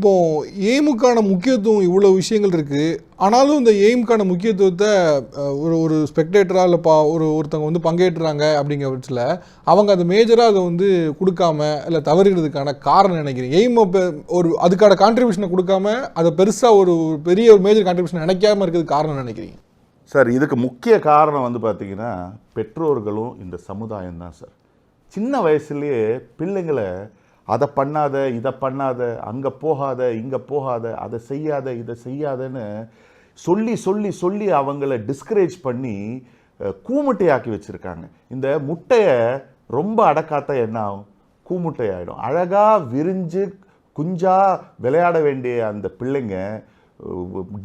இப்போ எய்முக்கான முக்கியத்துவம் இவ்வளோ விஷயங்கள் இருக்குது. ஆனாலும் இந்த எய்முக்கான முக்கியத்துவத்தை ஒரு ஒரு ஸ்பெக்டேட்டராக இல்லை ஒருத்தவங்க வந்து பங்கேற்றுறாங்க அப்படிங்கிற பட்சத்தில் அவங்க அது மேஜராக அதை வந்து கொடுக்காம இல்லை தவறுகிறதுக்கான காரணம் நினைக்கிறீங்க? எய்ம் ஒரு அதுக்கான கான்ட்ரிபியூஷனை கொடுக்காம அதை பெருசாக ஒரு பெரிய ஒரு மேஜர் கான்ட்ரிபியூஷன் நினைக்காம இருக்கிறது காரணம் நினைக்கிறீங்க? சார், இதுக்கு முக்கிய காரணம் வந்து பார்த்தீங்கன்னா பெற்றோர்களும் இந்த சமுதாயம் தான் சார். சின்ன வயசுலேயே பிள்ளைங்களை அதை பண்ணாத, இதை பண்ணாத, அங்கே போகாத, இங்கே போகாத, அதை செய்யாத, இதை செய்யாதன்னு சொல்லி சொல்லி சொல்லி அவங்கள டிஸ்கரேஜ் பண்ணி கூமுட்டையாக்கி வச்சுருக்காங்க. இந்த முட்டையை ரொம்ப அடக்காத்தா என்ன ஆகும்? கூமுட்டை ஆகிடும். அழகாக விரிஞ்சு குஞ்சா விளையாட வேண்டிய அந்த பிள்ளைங்க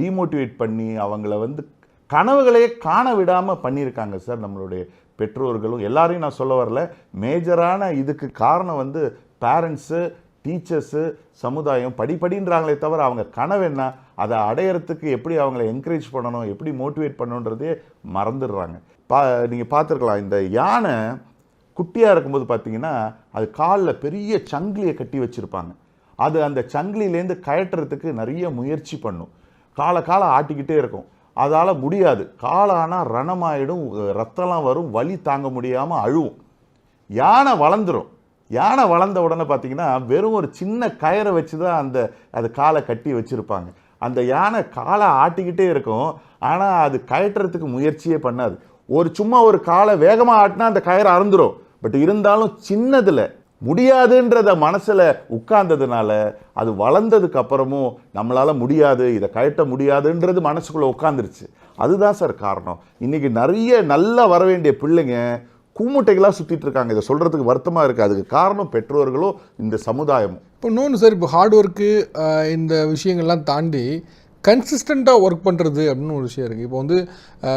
டிமோட்டிவேட் பண்ணி அவங்கள வந்து கனவுகளையே காண விடாமல் பண்ணியிருக்காங்க சார் நம்மளுடைய பெற்றோர்களும். எல்லாரையும் நான் சொல்ல வரல. மேஜரான இதுக்கு காரணம் வந்து பேரண்ட்ஸு, டீச்சர்ஸு, சமுதாயம் படிப்படின்றாங்களே தவிர அவங்க கனவு என்ன, அதை அடையிறதுக்கு எப்படி அவங்கள என்கரேஜ் பண்ணணும், எப்படி மோட்டிவேட் பண்ணணுன்றதே மறந்துடுறாங்க. நீங்கள் பார்த்துருக்கலாம், இந்த யானை குட்டியாக இருக்கும்போது பார்த்தீங்கன்னா அது காலில் பெரிய சங்கிலியை கட்டி வச்சுருப்பாங்க. அது அந்த சங்கிலிலேருந்து கயட்டுறதுக்கு நிறைய முயற்சி பண்ணும். காலை ஆட்டிக்கிட்டே இருக்கும். அதால் முடியாது. காலானால் ரணமாயிடும், ரத்தம்லாம் வரும், வலி தாங்க முடியாமல் அழுவும். யானை வளர்ந்துடும். யானை வளர்ந்த உடனே பார்த்தீங்கன்னா வெறும் ஒரு சின்ன கயரை வச்சு தான் அது காலை கட்டி வச்சுருப்பாங்க. அந்த யானை காலை ஆட்டிக்கிட்டே இருக்கும். ஆனால் அது கயட்டுறதுக்கு முயற்சியே பண்ணாது. சும்மா ஒரு காலை வேகமாக ஆட்டினா அந்த கயரை அறுந்துடும். பட் இருந்தாலும் சின்னதில் முடியாதுன்றத மனசில் உட்கார்ந்ததுனால அது வளர்ந்ததுக்கு அப்புறமும் நம்மளால் முடியாது, இதை கயட்ட முடியாதுன்றது மனசுக்குள்ளே உட்காந்துருச்சு. அதுதான் சார் காரணம். இன்றைக்கி நிறைய நல்லா வர வேண்டிய பிள்ளைங்க கூமுட்டைகளாக சுற்றிட்டு இருக்காங்க. இதை சொல்கிறதுக்கு வருத்தமாக இருக்குது. அதுக்கு காரணம் பெற்றோர்களும் இந்த சமுதாயமும். இப்போ இன்னொன்று சார், இப்போ ஹார்ட் ஒர்க்கு இந்த விஷயங்கள்லாம் தாண்டி கன்சிஸ்டண்ட்டாக ஒர்க் பண்ணுறது அப்படின்னு ஒரு விஷயம் இருக்குது. இப்போ வந்து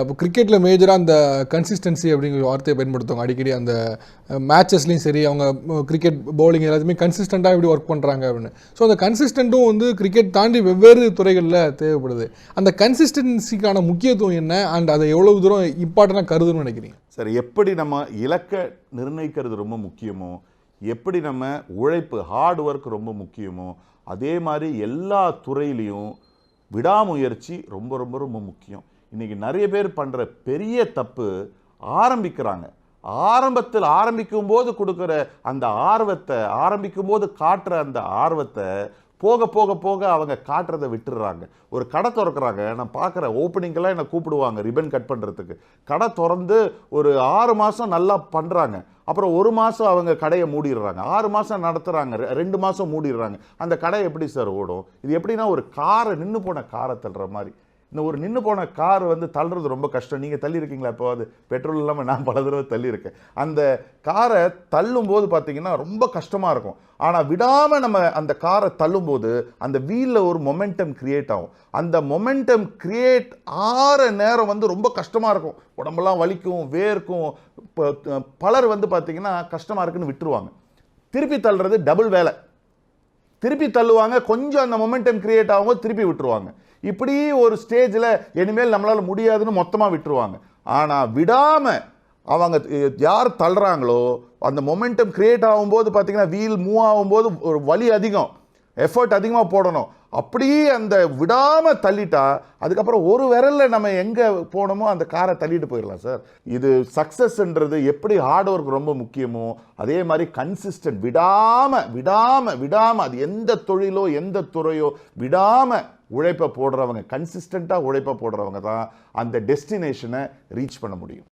இப்போ கிரிக்கெட்டில் மேஜராக அந்த கன்சிஸ்டன்சி அப்படிங்கிற வார்த்தையை பயன்படுத்துவாங்க அடிக்கடி. அந்த மேட்சஸ்லேயும் சரி, அவங்க கிரிக்கெட் பவுலிங் எல்லாத்தையுமே கன்சிஸ்டண்ட்டாக எப்படி ஒர்க் பண்ணுறாங்க அப்படின்னு. ஸோ அந்த கன்சிஸ்டண்ட்டும் வந்து கிரிக்கெட் தாண்டி வெவ்வேறு துறைகளில் தேவைப்படுது. அந்த கன்சிஸ்டன்சிக்கான முக்கியத்துவம் என்ன, அண்ட் அதை எவ்வளோ தூரம் இம்பார்ட்டண்ட்டாக கருதுன்னு நினைக்கிறீங்க? சார், எப்படி நம்ம இலக்கை நிர்ணயிக்கிறது ரொம்ப முக்கியமோ, எப்படி நம்ம உழைப்பு ஹார்ட் ஒர்க் ரொம்ப முக்கியமோ, அதே மாதிரி எல்லா துறையிலையும் விடாமுயற்சி ரொம்ப ரொம்ப ரொம்ப முக்கியம். இன்றைக்கி நிறைய பேர் பண்ணுற பெரிய தப்பு, ஆரம்பிக்கிறாங்க. ஆரம்பிக்கும் போது கொடுக்குற அந்த ஆர்வத்தை, ஆரம்பிக்கும் போது காட்டுற அந்த ஆர்வத்தை போக போக போக அவங்க காட்டுறதை விட்டுடுறாங்க. ஒரு கடை திறக்கிறாங்க, நான் பார்க்குறேன், ஓப்பனிங்கெல்லாம் என்னை கூப்பிடுவாங்க ரிப்பன் கட் பண்ணுறதுக்கு. கடை திறந்து ஒரு 6 மாதம் நல்லா பண்ணுறாங்க. அப்புறம் 1 மாதம் அவங்க கடையை மூடிடுறாங்க. 6 மாதம் நடத்துகிறாங்க, 2 மாதம் மூடிடுறாங்க. அந்த கடை எப்படி சார் ஓடும்? இது எப்படின்னா ஒரு காரை, நின்று போன காரை தள்ளுற மாதிரி. இந்த ஒரு நின்று போன கார் வந்து தள்ளுறது ரொம்ப கஷ்டம். நீங்கள் தள்ளியிருக்கீங்களா? இப்போ அது பெட்ரோல் இல்லாமல் நான் பல தடவை தள்ளியிருக்கேன். அந்த காரை தள்ளும் போது பார்த்தீங்கன்னா ரொம்ப கஷ்டமாக இருக்கும். ஆனால் விடாமல் நம்ம அந்த காரை தள்ளும்போது அந்த வீலில் ஒரு மொமெண்டம் கிரியேட் ஆகும். அந்த மொமெண்டம் கிரியேட் ஆகிற நேரம் வந்து ரொம்ப கஷ்டமாக இருக்கும். உடம்பெல்லாம் வலிக்கும், வேர்க்கும். பலர் வந்து பார்த்தீங்கன்னா கஷ்டமாக இருக்குன்னு விட்டுருவாங்க. திருப்பி தள்ளுறது டபுள் வேலை. திருப்பி தள்ளுவாங்க, கொஞ்சம் அந்த மொமெண்டம் கிரியேட் ஆகும்போது திருப்பி விட்டுருவாங்க. இப்படி ஒரு ஸ்டேஜில் இனிமேல் நம்மளால் முடியாதுன்னு மொத்தமாக விட்டுருவாங்க. ஆனால் விடாமல் அவங்க யார் தள்ளுறாங்களோ அந்த மொமெண்டம் கிரியேட் ஆகும்போது பார்த்தீங்கன்னா வீல் மூவ் ஆகும்போது ஒரு வலி அதிகம், எஃபர்ட் அதிகமாக போடணும். அப்படியே அந்த விடாமல் தள்ளிட்டா அதுக்கப்புறம் ஒரு விரலில் நம்ம எங்கே போனோமோ அந்த காரை தள்ளிட்டு போயிடலாம் சார். இது சக்ஸஸ்ன்றது எப்படி ஹார்ட் ஒர்க் ரொம்ப முக்கியமோ அதே மாதிரி கன்சிஸ்டன்ட், விடாமல் அது எந்த தொழிலோ எந்த துறையோ விடாமல் உழைப்பை போடுறவங்க, கன்சிஸ்டண்ட்டாக உழைப்பை போடுறவங்க தான் அந்த டெஸ்டினேஷனை ரீச் பண்ண முடியும்.